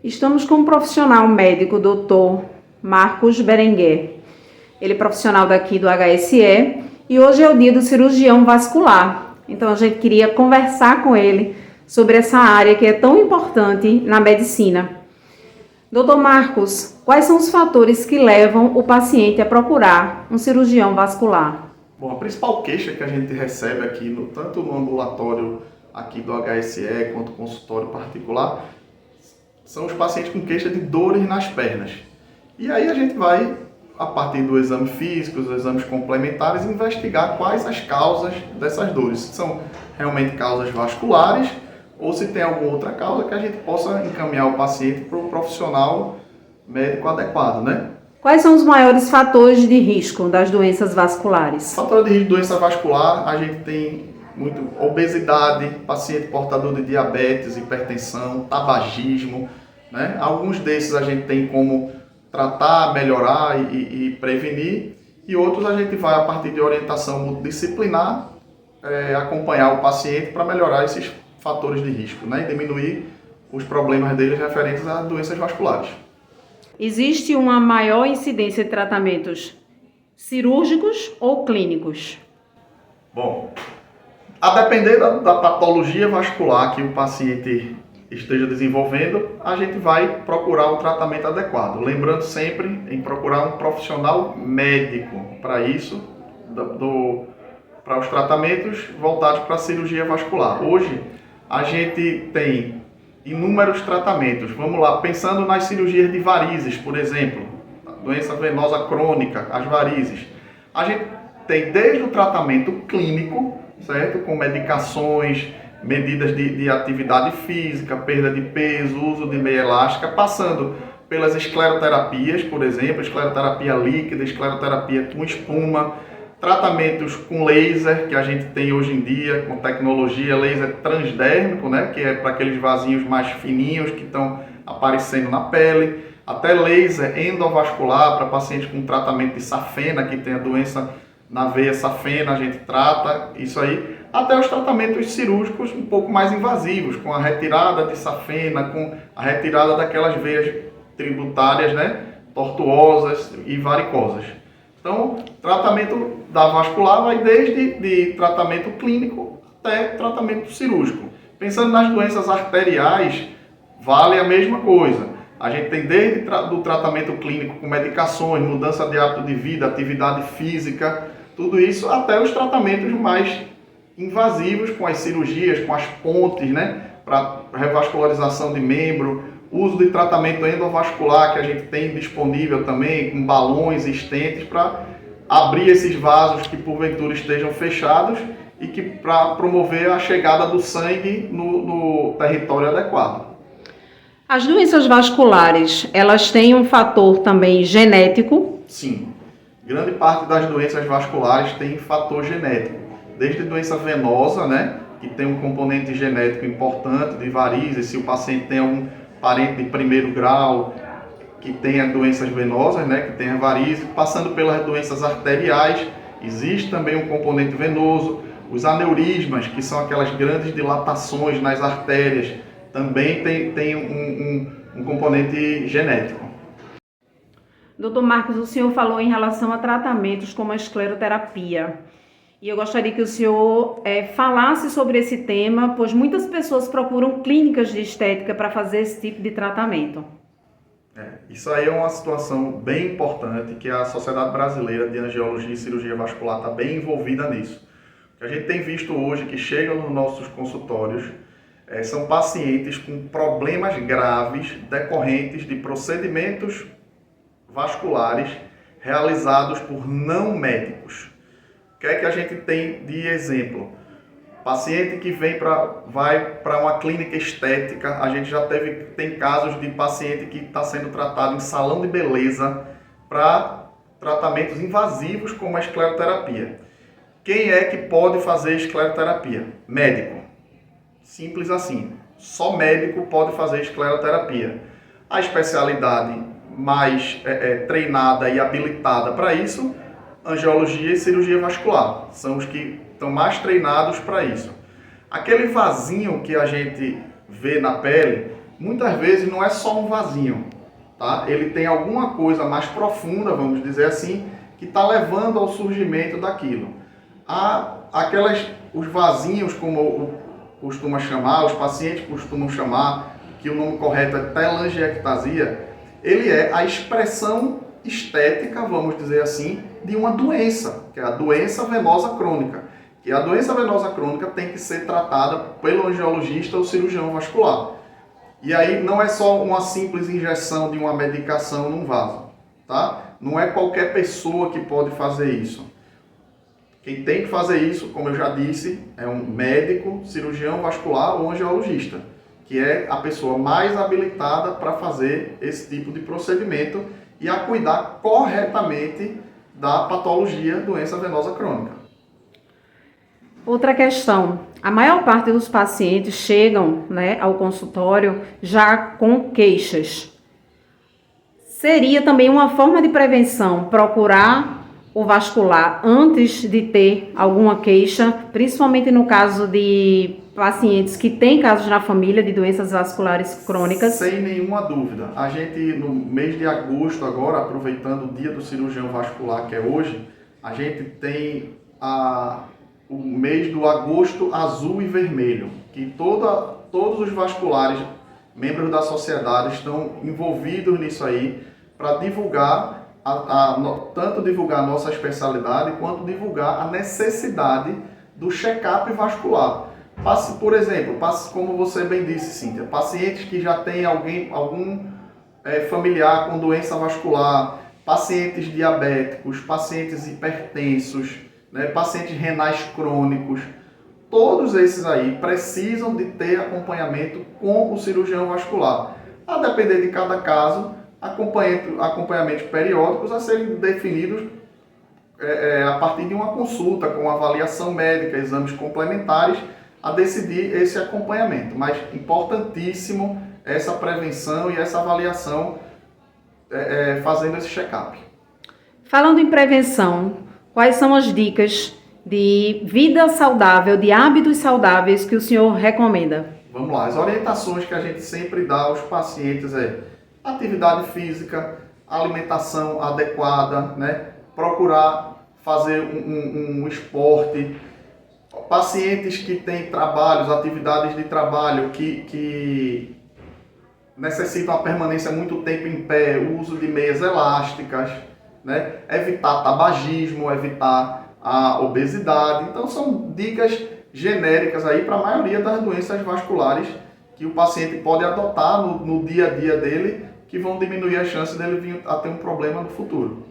Estamos com um profissional médico, Dr. Marcos Berenguer. Ele é profissional daqui do HSE e hoje é o dia do cirurgião vascular. Então a gente queria conversar com ele sobre essa área que é tão importante na medicina. Dr. Marcos, quais são os fatores que levam o paciente a procurar um cirurgião vascular? Bom, a principal queixa que a gente recebe aqui, tanto no ambulatório aqui do HSE quanto no consultório particular, são os pacientes com queixa de dores nas pernas. E aí a gente vai, a partir do exame físico, dos exames complementares, investigar quais as causas dessas dores. Se são realmente causas vasculares ou se tem alguma outra causa que a gente possa encaminhar o paciente para o profissional médico adequado, né? Quais são os maiores fatores de risco das doenças vasculares? Fator de risco de doença vascular, a gente tem muito obesidade, paciente portador de diabetes, hipertensão, tabagismo, né? Alguns desses a gente tem como tratar, melhorar e prevenir, e outros a gente vai, a partir de orientação multidisciplinar, acompanhar o paciente para melhorar esses fatores de risco, né? E diminuir os problemas deles referentes a doenças vasculares. Existe uma maior incidência de tratamentos cirúrgicos ou clínicos? Bom, a depender da patologia vascular que o paciente esteja desenvolvendo, a gente vai procurar o tratamento adequado. Lembrando sempre em procurar um profissional médico para isso, para os tratamentos voltados para a cirurgia vascular. Hoje, a gente tem inúmeros tratamentos. Vamos lá, pensando nas cirurgias de varizes, por exemplo, doença venosa crônica, as varizes. A gente tem desde o tratamento clínico, certo? Com medicações, medidas de atividade física, perda de peso, uso de meia elástica, passando pelas escleroterapias, por exemplo, escleroterapia líquida, escleroterapia com espuma, tratamentos com laser, que a gente tem hoje em dia, com tecnologia, laser transdérmico, né, que é para aqueles vasinhos mais fininhos que estão aparecendo na pele, até laser endovascular para pacientes com tratamento de safena, que tem a doença na veia safena, a gente trata isso aí, até os tratamentos cirúrgicos um pouco mais invasivos, com a retirada de safena, com a retirada daquelas veias tributárias, né, tortuosas e varicosas. Então, tratamento da vascular vai desde de tratamento clínico até tratamento cirúrgico. Pensando nas doenças arteriais, vale a mesma coisa. A gente tem desde do tratamento clínico com medicações, mudança de hábito de vida, atividade física, tudo isso, até os tratamentos mais invasivos com as cirurgias, com as pontes, né, para revascularização de membro, uso de tratamento endovascular que a gente tem disponível também, com balões e estentes para abrir esses vasos que porventura estejam fechados e que para promover a chegada do sangue no território adequado. As doenças vasculares, elas têm um fator também genético? Sim, grande parte das doenças vasculares tem fator genético, desde doença venosa, né, que tem um componente genético importante de varizes, se o paciente tem algum parente de primeiro grau que tenha doenças venosas, né, que tenha varizes, passando pelas doenças arteriais, existe também um componente venoso, os aneurismas, que são aquelas grandes dilatações nas artérias, também tem um componente genético. Dr. Marcos, o senhor falou em relação a tratamentos como a escleroterapia. E eu gostaria que o senhor falasse sobre esse tema, pois muitas pessoas procuram clínicas de estética para fazer esse tipo de tratamento. Isso aí é uma situação bem importante, que a Sociedade Brasileira de Angiologia e Cirurgia Vascular está bem envolvida nisso. O que a gente tem visto hoje, que chegam nos nossos consultórios, são pacientes com problemas graves decorrentes de procedimentos vasculares realizados por não médicos. O que é que a gente tem de exemplo? Paciente que vai para uma clínica estética, a gente já tem casos de paciente que está sendo tratado em salão de beleza para tratamentos invasivos como a escleroterapia. Quem é que pode fazer escleroterapia? Médico. Simples assim. Só médico pode fazer escleroterapia. A especialidade mais treinada e habilitada para isso, angiologia e cirurgia vascular, são os que estão mais treinados para isso. Aquele vasinho que a gente vê na pele muitas vezes não é só um vasinho, tá? Ele tem alguma coisa mais profunda, vamos dizer assim, que está levando ao surgimento daquilo. Os vasinhos, como costuma chamar, os pacientes costumam chamar, que o nome correto é telangiectasia, ele é a expressão estética, vamos dizer assim, de uma doença, que é a doença venosa crônica. Que a doença venosa crônica tem que ser tratada pelo angiologista ou cirurgião vascular. E aí não é só uma simples injeção de uma medicação num vaso, tá? Não é qualquer pessoa que pode fazer isso. Quem tem que fazer isso, como eu já disse, é um médico, cirurgião vascular ou angiologista, que é a pessoa mais habilitada para fazer esse tipo de procedimento e a cuidar corretamente da patologia doença venosa crônica. Outra questão, a maior parte dos pacientes chegam, ao consultório já com queixas. Seria também uma forma de prevenção procurar o vascular antes de ter alguma queixa, principalmente no caso de pacientes que têm casos na família de doenças vasculares crônicas? Sem nenhuma dúvida. A gente, no mês de agosto agora, aproveitando o dia do cirurgião vascular, que é hoje, a gente tem o mês do agosto azul e vermelho, que todos os vasculares, membros da sociedade, estão envolvidos nisso aí para divulgar, tanto divulgar a nossa especialidade, quanto divulgar a necessidade do check-up vascular. Por exemplo, como você bem disse, Cíntia, pacientes que já têm algum familiar com doença vascular, pacientes diabéticos, pacientes hipertensos, pacientes renais crônicos, todos esses aí precisam de ter acompanhamento com o cirurgião vascular. A depender de cada caso, acompanhamentos periódicos a serem definidos a partir de uma consulta com avaliação médica, exames complementares, a decidir esse acompanhamento. Mas importantíssimo essa prevenção e essa avaliação fazendo esse check-up. Falando em prevenção, quais são as dicas de vida saudável, de hábitos saudáveis que o senhor recomenda? Vamos lá, as orientações que a gente sempre dá aos pacientes é atividade física, alimentação adequada, procurar fazer um esporte. Pacientes que têm atividades de trabalho que necessitam a permanência muito tempo em pé, o uso de meias elásticas, evitar tabagismo, evitar a obesidade. Então são dicas genéricas aí para a maioria das doenças vasculares que o paciente pode adotar no dia a dia dele, que vão diminuir a chance dele vir a ter um problema no futuro.